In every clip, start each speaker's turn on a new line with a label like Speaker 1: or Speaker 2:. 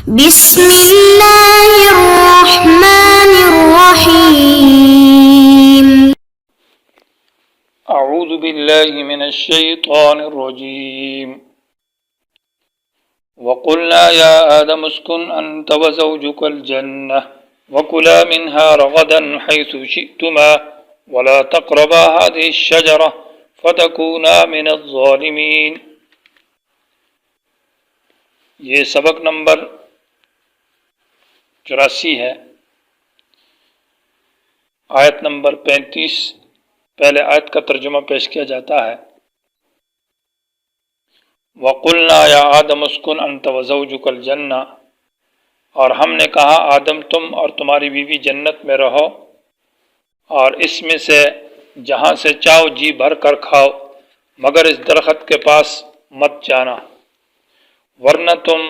Speaker 1: بسم الله الرحمن الرحيم.
Speaker 2: أعوذ بالله من الشيطان الرجيم. وقلنا يا آدم اسكن أنت وزوجك الجنة وكلا منها رغدا حيث شئتما ولا تقربا هذه الشجرة فتكونا من الظالمين. یہ سبق نمبر 84 ہے، آیت نمبر 35. پہلے آیت کا ترجمہ پیش کیا جاتا ہے. وَقُلْنَا يَا آدَمُ اسْكُنْ أَنْتَ وَزَوْجُكَ الْجَنَّةَ، اور ہم نے کہا آدم تم اور تمہاری بیوی جنت میں رہو، اور اس میں سے جہاں سے چاہو جی بھر کر کھاؤ، مگر اس درخت کے پاس مت جانا، ورنہ تم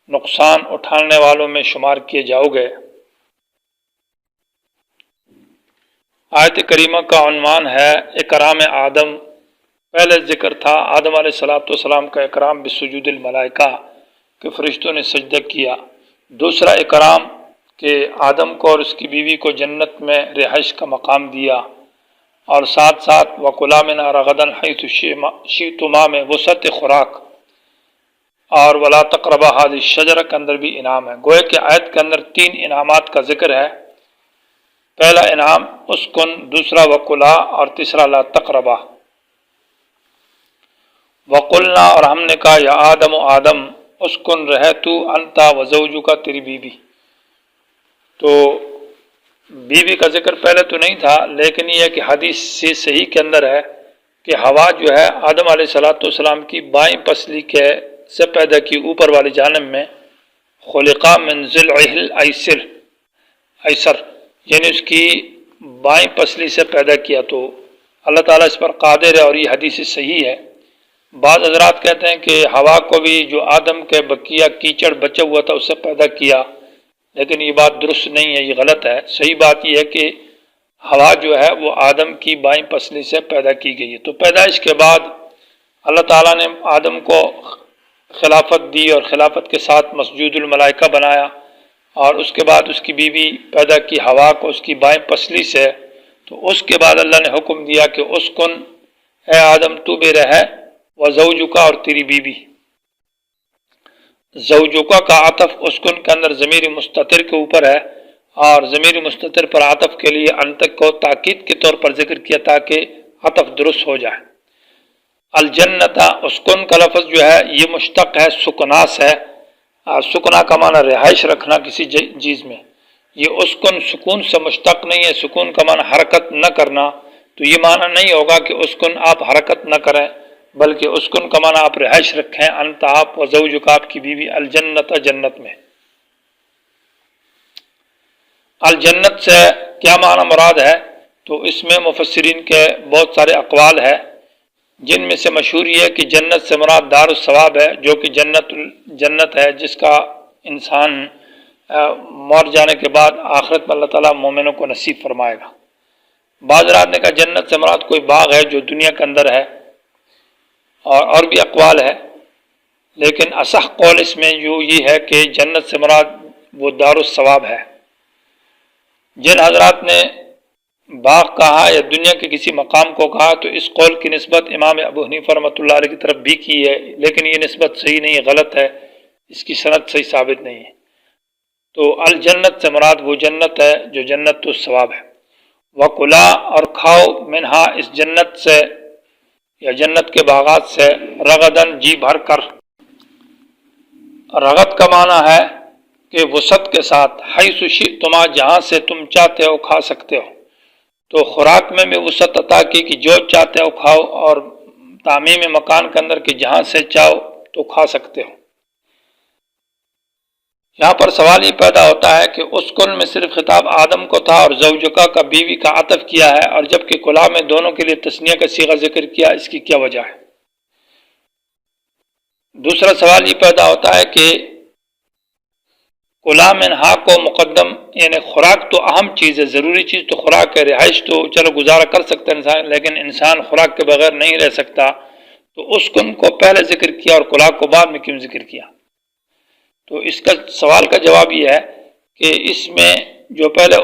Speaker 2: نقصان اٹھانے والوں میں شمار کیے جاؤ گے. آیت کریمہ کا عنوان ہے اکرام آدم. پہلے ذکر تھا آدم علیہ السلام کا اکرام بسجود الملائکہ کہ فرشتوں نے سجدہ کیا. دوسرا اکرام کہ آدم کو اور اس کی بیوی کو جنت میں رہائش کا مقام دیا، اور ساتھ ساتھ وَكُلَا مِنْهَا رَغَدًا حَيْثُ شِئْتُمَا میں وسعت خوراک، اور وَلَا تَقْرَبَا هَذِهِ الشَّجَرَةَ کے اندر بھی انعام ہے. گویا کہ آیت کے اندر 3 انعامات کا ذکر ہے. پہلا انعام اسکن، دوسرا وَكُلَا، اور تیسرا لا تقربا. وَقُلْنَا، اور ہم نے کہا یا آدم و آدم اسکن رہے تو انتا وزوجکا تیری بیوی. تو بیوی کا ذکر پہلے تو نہیں تھا، لیکن یہ ہے کہ حدیث سے صحیح کے اندر ہے کہ ہوا جو ہے آدم علیہ السلام کی بائیں پسلی کے سے پیدا کی اوپر والی جانب میں، خلقا من ضلعہ ایسر، یعنی اس کی بائیں پسلی سے پیدا کیا. تو اللہ تعالیٰ اس پر قادر ہے، اور یہ حدیث صحیح ہے. بعض حضرات کہتے ہیں کہ ہوا کو بھی جو آدم کے بقیہ کیچڑ بچا ہوا تھا اس سے پیدا کیا، لیکن یہ بات درست نہیں ہے، یہ غلط ہے. صحیح بات یہ ہے کہ ہوا جو ہے وہ آدم کی بائیں پسلی سے پیدا کی گئی ہے. تو پیدائش کے بعد اللہ تعالیٰ نے آدم کو خلافت دی، اور خلافت کے ساتھ مسجود الملائکہ بنایا، اور اس کے بعد اس کی بیوی پیدا کی ہوا کو اس کی بائیں پسلی سے. تو اس کے بعد اللہ نے حکم دیا کہ اسکن، اے آدم تو بھی رہے، وزوجکا، اور تیری بیوی. زوجکا کا عطف اسکن کے اندر ضمیر مستتر کے اوپر ہے، اور ضمیر مستتر پر عطف کے لیے انتق کو تاکید کے طور پر ذکر کیا تاکہ عطف درست ہو جائے. الجنت، اسکن کا لفظ جو ہے یہ مشتق ہے سکنا سے. سکنا کا معنی رہائش رکھنا کسی چیز میں. یہ اسکن سکون سے مشتق نہیں ہے. سکون کا معنی حرکت نہ کرنا، تو یہ معنی نہیں ہوگا کہ اسکن آپ حرکت نہ کریں، بلکہ اسکن کا معنی آپ رہائش رکھیں، انت آپ و زوجک آپ کی بیوی، الجنت جنت میں. الجنت سے کیا معنی مراد ہے؟ تو اس میں مفسرین کے بہت سارے اقوال ہے، جن میں سے مشہور یہ ہے کہ جنت سے مراد دار الثواب ہے، جو کہ جنت ہے جس کا انسان مر جانے کے بعد آخرت میں اللہ تعالیٰ مومنوں کو نصیب فرمائے گا. بعض رات نے کہا جنت سے مراد کوئی باغ ہے جو دنیا کے اندر ہے، اور بھی اقوال ہے، لیکن اصح قول اس میں جو یہ ہے کہ جنت سے مراد وہ دار الثواب ہے. جن حضرات نے باغ کہا یا دنیا کے کسی مقام کو کہا تو اس قول کی نسبت امام ابو حنیفہ رحمۃ اللہ علیہ کی طرف بھی کی ہے، لیکن یہ نسبت صحیح نہیں ہے، غلط ہے، اس کی سند صحیح ثابت نہیں ہے. تو الجنت سے مراد وہ جنت ہے جو جنت الثواب ہے. وَكُلَا، اور کھاؤ، منہا اس جنت سے یا جنت کے باغات سے، رغدن جی بھر کر. رغد کا معنی ہے کہ وسعت کے ساتھ، حیث شئتما جہاں سے تم چاہتے ہو کھا سکتے ہو. تو خوراک میں بھی وسعت عطا کی کہ جو چاہتے ہو کھاؤ، اور تعمیم مکان کے اندر کہ جہاں سے چاہو تو کھا سکتے ہو. یہاں پر سوال یہ پیدا ہوتا ہے کہ اسکن میں صرف خطاب آدم کو تھا اور زوجکا کا بیوی کا عطف کیا ہے، اور جبکہ کلا میں دونوں کے لیے تثنیہ کا صیغہ ذکر کیا، اس کی کیا وجہ ہے؟ دوسرا سوال یہ پیدا ہوتا ہے کہ کلا منہا کو مقدم، یعنی خوراک تو اہم چیز ہے، ضروری چیز تو خوراک ہے. رہائش تو چلو گزارا کر سکتا ہے انسان، لیکن انسان خوراک کے بغیر نہیں رہ سکتا. تو اسکن کو پہلے ذکر کیا اور کلا کو بعد میں کیوں ذکر کیا؟ تو اس کا سوال کا جواب یہ ہے کہ اس میں جو پہلے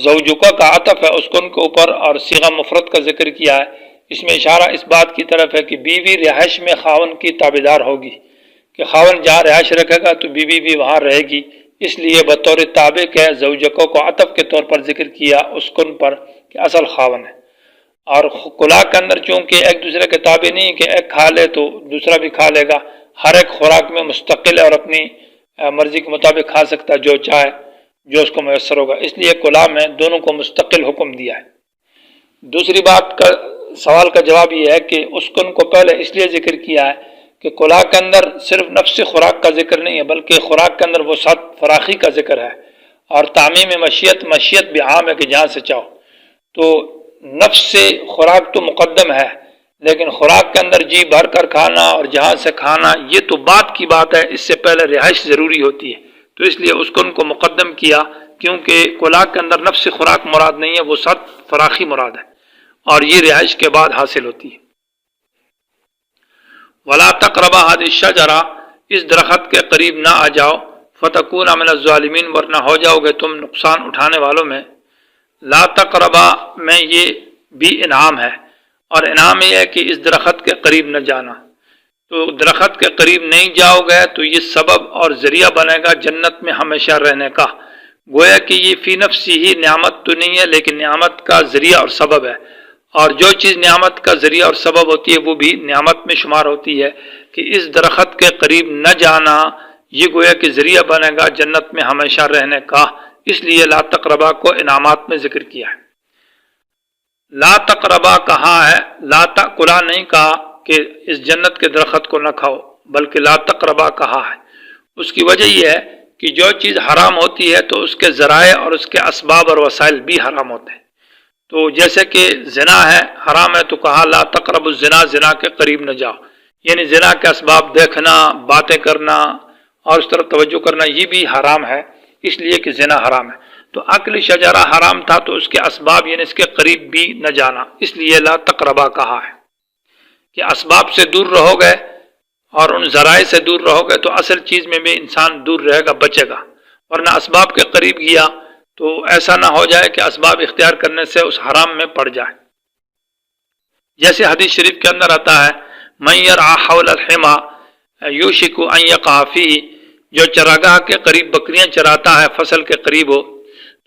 Speaker 2: زوجکا کا عطف ہے اسکن کے اوپر اور صیغہ مفرد کا ذکر کیا ہے، اس میں اشارہ اس بات کی طرف ہے کہ بیوی رہائش میں خاون کی تابعدار ہوگی، کہ خاون جہاں رہائش رکھے گا تو بیوی بھی وہاں رہے گی، اس لیے بطور تابع کے زوجکوں کو عطف کے طور پر ذکر کیا اسکن پر کہ اصل خاون ہے۔ اور کلا کے اندر چونکہ ایک دوسرے کے تابع نہیں کہ ایک کھا لے تو دوسرا بھی کھا لے گا، ہر ایک خوراک میں مستقل ہے اور اپنی مرضی کے مطابق کھا سکتا ہے جو چاہے، جو اس کو میسر ہوگا، اس لیے کلا میں دونوں کو مستقل حکم دیا ہے۔ دوسری بات کا سوال کا جواب یہ ہے کہ اسکن کو پہلے اس لیے ذکر کیا ہے کہ کلا کے اندر صرف نفس خوراک کا ذکر نہیں ہے بلکہ خوراک کے اندر وسعت فراخی کا ذکر ہے، اور تعمیم مشیت بھی عام ہے کہ جہاں سے چاہو۔ تو نفس سے خوراک تو مقدم ہے، لیکن خوراک کے اندر جی بھر کر کھانا اور جہاں سے کھانا یہ تو بات کی بات ہے، اس سے پہلے رہائش ضروری ہوتی ہے، تو اس لیے اسکن کو مقدم کیا، کیونکہ کلا کے اندر نفس خوراک مراد نہیں ہے، وسعت فراخی مراد ہے، اور یہ رہائش کے بعد حاصل ہوتی ہے۔ وَلَا تَقْرَبَا هَذِهِ الشَّجَرَةَ، اس درخت کے قریب نہ آ جاؤ، فَتَكُونَ مِنَ الظَّالِمِينَ، ورنہ ہو جاؤ گے تم نقصان اٹھانے والوں میں۔ لا تقربا میں یہ بھی انعام ہے، اور انعام یہ ہے کہ اس درخت کے قریب نہ جانا، تو درخت کے قریب نہیں جاؤ گے تو یہ سبب اور ذریعہ بنے گا جنت میں ہمیشہ رہنے کا، گویا کہ یہ فی نفسی ہی نعمت تو نہیں ہے لیکن نعمت کا ذریعہ اور سبب ہے، اور جو چیز نعمت کا ذریعہ اور سبب ہوتی ہے وہ بھی نعمت میں شمار ہوتی ہے، کہ اس درخت کے قریب نہ جانا یہ گویا کہ ذریعہ بنے گا جنت میں ہمیشہ رہنے کا، اس لیے لا تقربا کو انعامات میں ذکر کیا ہے۔ لا تقربا کہا ہے، لا تأکلا نہیں کہا کہ اس جنت کے درخت کو نہ کھاؤ، بلکہ لا تقربا کہا ہے۔ اس کی وجہ یہ ہے کہ جو چیز حرام ہوتی ہے تو اس کے ذرائع اور اس کے اسباب اور وسائل بھی حرام ہوتے ہیں، تو جیسے کہ زنا ہے، حرام ہے تو کہا لا تقرب الزنا، زنا کے قریب نہ جاؤ، یعنی زنا کے اسباب دیکھنا، باتیں کرنا اور اس طرف توجہ کرنا یہ بھی حرام ہے، اس لیے کہ زنا حرام ہے۔ تو عقل شجرہ حرام تھا تو اس کے اسباب یعنی اس کے قریب بھی نہ جانا، اس لیے لا تقربا کہا ہے، کہ اسباب سے دور رہو گے اور ان ذرائع سے دور رہو گے تو اصل چیز میں بھی انسان دور رہے گا، بچے گا، ورنہ اسباب کے قریب گیا تو ایسا نہ ہو جائے کہ اسباب اختیار کرنے سے اس حرام میں پڑ جائے۔ جیسے حدیث شریف کے اندر آتا ہے من یرعی حول الحما یوشک ان یقع فیہ، جو چراگاہ کے قریب بکریاں چراتا ہے فصل کے قریب ہو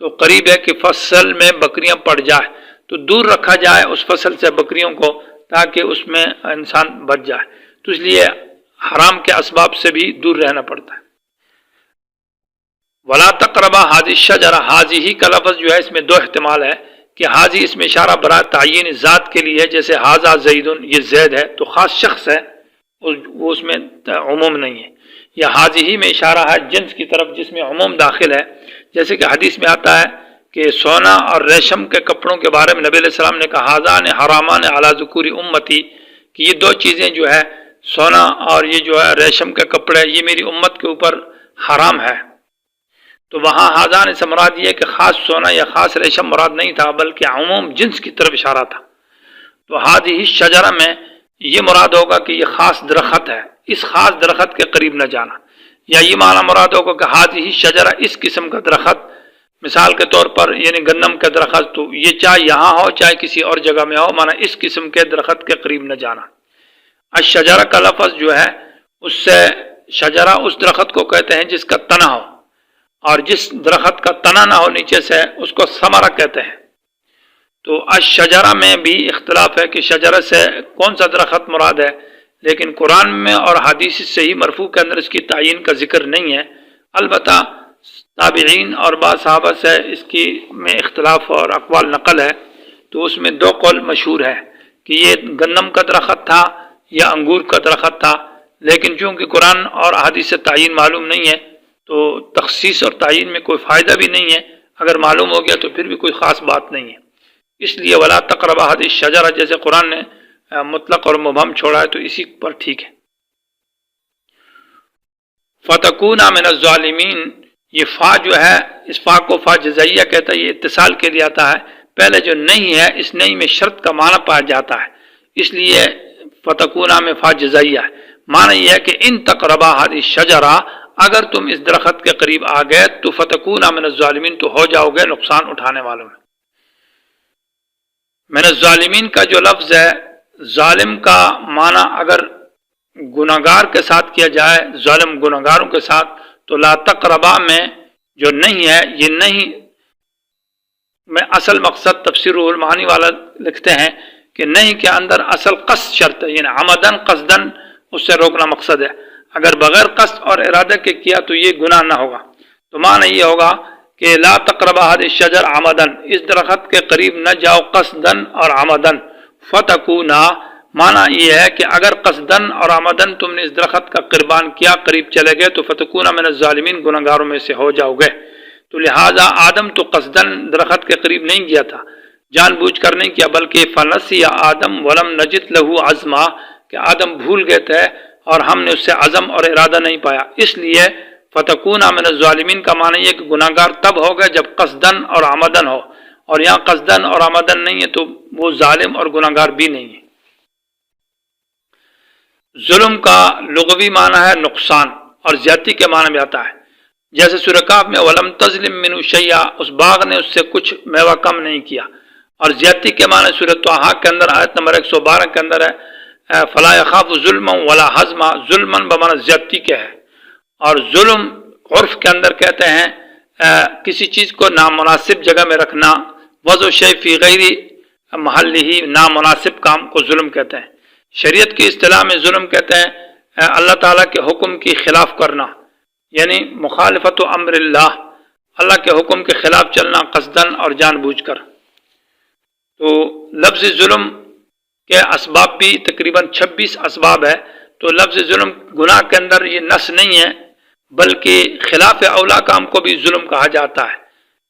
Speaker 2: تو قریب ہے کہ فصل میں بکریاں پڑ جائے، تو دور رکھا جائے اس فصل سے بکریوں کو تاکہ اس میں انسان بچ جائے، تو اس لیے حرام کے اسباب سے بھی دور رہنا پڑتا ہے۔ ولا تقربا هذه الشجرہ، هذه کا لفظ جو ہے اس میں دو احتمال ہے کہ هذه اس میں اشارہ برائے تعین ذات کے لیے، جیسے هذا زید، یہ زید ہے تو خاص شخص ہے، وہ اس میں عموم نہیں ہے، یا هذه میں اشارہ ہے جنس کی طرف جس میں عموم داخل ہے، جیسے کہ حدیث میں آتا ہے کہ سونا اور ریشم کے کپڑوں کے بارے میں نبی علیہ السلام نے کہا هذان حرامان علی ذکور امتی، کہ یہ دو چیزیں جو ہے سونا اور یہ جو ہے ریشم کے کپڑے یہ میری امت کے اوپر حرام ہے، تو وہاں ہاذان سے مراد یہ کہ خاص سونا یا خاص ریشم مراد نہیں تھا بلکہ عموم جنس کی طرف اشارہ تھا، تو هذه الشجرہ میں یہ مراد ہوگا کہ یہ خاص درخت ہے، اس خاص درخت کے قریب نہ جانا، یا یہ معنی مراد ہوگا کہ هذه الشجرہ اس قسم کا درخت، مثال کے طور پر یعنی گندم کا درخت، تو یہ چاہے یہاں ہو چاہے کسی اور جگہ میں ہو، معنی اس قسم کے درخت کے قریب نہ جانا۔ الشجرہ کا لفظ جو ہے اس سے شجرہ اس درخت کو کہتے ہیں جس کا تنا ہو، اور جس درخت کا تنا نہ ہو نیچے سے اس کو ثمرہ کہتے ہیں، تو الشجرہ میں بھی اختلاف ہے کہ شجرہ سے کون سا درخت مراد ہے، لیکن قرآن میں اور حدیث صحیح مرفوع کے اندر اس کی تعین کا ذکر نہیں ہے، البتہ تابعین اور بعض صحابہ سے اس کی میں اختلاف اور اقوال نقل ہے، تو اس میں دو قول مشہور ہے کہ یہ گندم کا درخت تھا یا انگور کا درخت تھا، لیکن چونکہ قرآن اور حدیث سے تعین معلوم نہیں ہے تو تخصیص اور تعین میں کوئی فائدہ بھی نہیں ہے، اگر معلوم ہو گیا تو پھر بھی کوئی خاص بات نہیں ہے، اس لیے ولا تقربا هذه الشجرہ جیسے قرآن نے مطلق اور مبہم چھوڑا ہے تو اسی پر ٹھیک ہے۔ فتکونا من الظالمین، یہ فا جو ہے اس فا کو فا جزائیہ کہتا ہے، یہ اتصال کے لیے آتا ہے، پہلے جو نہیں ہے اس نہیں میں شرط کا معنی پایا جاتا ہے، اس لیے فتکونا میں فا جزائیہ ہے، معنی یہ ہے کہ ان تقربا هذه الشجرہ، اگر تم اس درخت کے قریب آ گئے تو فتکون من الظالمین، تو ہو جاؤ گے نقصان اٹھانے والوں میں۔ من الظالمین کا جو لفظ ہے، ظالم کا معنی اگر گناہگار کے ساتھ کیا جائے، ظالم گناہگاروں کے ساتھ، تو لا تقربا میں جو نہیں ہے، یہ نہیں میں اصل مقصد تفسیر المعانی والا لکھتے ہیں کہ نہیں کے اندر اصل قصد شرط ہے، یعنی عمدن قصدن اس سے روکنا مقصد ہے۔ اگر بغیر قصد اور ارادہ کے کیا تو یہ گناہ نہ ہوگا۔ تو معنی یہ ہوگا کہ لا تقربا هذا الشجر عمدن، اس درخت کے قریب نہ جاؤ قصدن اور عمدن، فتکونا معنی یہ ہے کہ اگر قصدن اور عمدن تم نے اس درخت کا قربان کیا، قریب چلے گئے، تو فتکونا من الظالمین، گناہگاروں میں سے ہو جاؤ گے۔ تو لہذا آدم تو قصدن درخت کے قریب نہیں گیا تھا، جان بوجھ کر نہیں کیا، بلکہ فنسی آدم ولم نجد لہو عزما، کہ آدم بھول گئے تھے اور ہم نے اس سے عزم اور ارادہ نہیں پایا، اس لیے فتکونا من الظالمین کا معنی یہ کہ گناہگار تب ہو گئے جب قصدن اور عمدن ہو، اور یہاں قصدن اور عمدن نہیں ہے تو وہ ظالم اور گناہگار بھی نہیں ہے۔ ظلم کا لغوی معنی ہے نقصان، اور زیادتی کے معنی میں آتا ہے، جیسے سورہ کہف میں وَلَمْ تَظْلِمْ مِنْهُ شَيْئًا، اس باغ نے اس سے کچھ میوہ کم نہیں کیا۔ اور زیادتی کے معنی سورہ طٰہٰ کے اندر آیت نمبر 112 کے اندر ہے فَلَا يَخَافُ ظُلْمًا وَلَا حَزْمًا، ظلمًا بمعنی زیادتی کے ہے، اور ظلم عرف کے اندر کہتے ہیں کسی چیز کو نامناسب جگہ میں رکھنا، وضع شیء فی غیر محلہ، نامناسب کام کو ظلم کہتے ہیں۔ شریعت کی اصطلاح میں ظلم کہتے ہیں اللہ تعالیٰ کے حکم کی خلاف کرنا، یعنی مخالفت و امر اللہ کے حکم کے خلاف چلنا قصدن اور جان بوجھ کر۔ تو لفظ ظلم کے اسباب بھی تقریباً 26 اسباب ہے، تو لفظ ظلم گناہ کے اندر یہ نص نہیں ہے، بلکہ خلاف اولا کام کو بھی ظلم کہا جاتا ہے،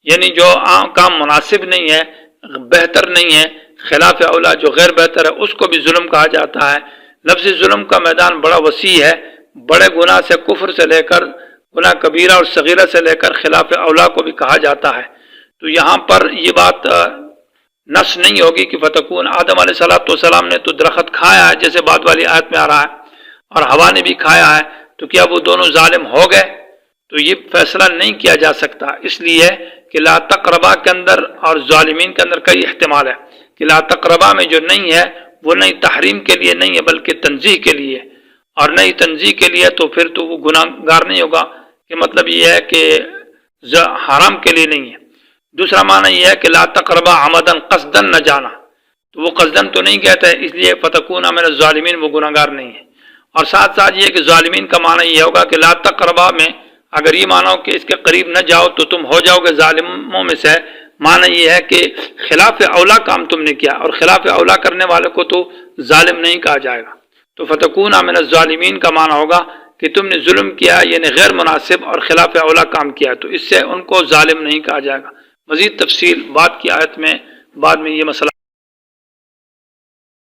Speaker 2: یعنی جو عام کام مناسب نہیں ہے، بہتر نہیں ہے، خلاف اولا جو غیر بہتر ہے اس کو بھی ظلم کہا جاتا ہے۔ لفظ ظلم کا میدان بڑا وسیع ہے، بڑے گناہ سے کفر سے لے کر گناہ کبیرہ اور صغیرہ سے لے کر خلاف اولا کو بھی کہا جاتا ہے۔ تو یہاں پر یہ بات نص نہیں ہوگی کہ فتکون، آدم علیہ السلام نے تو درخت کھایا ہے جیسے بعد والی آیت میں آ رہا ہے، اور ہوا نے بھی کھایا ہے، تو کیا وہ دونوں ظالم ہو گئے؟ تو یہ فیصلہ نہیں کیا جا سکتا، اس لیے کہ لا تقربا کے اندر اور ظالمین کے اندر کئی احتمال ہے، کہ لا تقربا میں جو نہیں ہے وہ نہیں تحریم کے لیے نہیں ہے بلکہ تنزیہ کے لیے، اور نہیں تنزیہ کے لیے تو پھر تو وہ گناہ گار نہیں ہوگا، کہ مطلب یہ ہے کہ حرام کے لیے نہیں ہے۔ دوسرا معنی یہ ہے کہ لا تقربا عمدن، قصدن نہ جانا، تو وہ قصدن تو نہیں کہتا ہے، اس لیے فتکون من الظالمین، وہ گناہ گار نہیں ہے۔ اور ساتھ ساتھ یہ کہ ظالمین کا معنی یہ ہوگا کہ لا تقربا میں اگر یہ معنی ہو کہ اس کے قریب نہ جاؤ تو تم ہو جاؤ گے ظالموں میں سے، معنی یہ ہے کہ خلاف اولا کام تم نے کیا، اور خلاف اولا کرنے والے کو تو ظالم نہیں کہا جائے گا۔ تو فتکون من الظالمین کا معنی ہوگا کہ تم نے ظلم کیا، یعنی غیر مناسب اور خلاف اولا کام کیا، تو اس سے ان کو ظالم نہیں کہا جائے گا۔ مزید تفصیل بعد کی آیت میں بعد میں یہ مسئلہ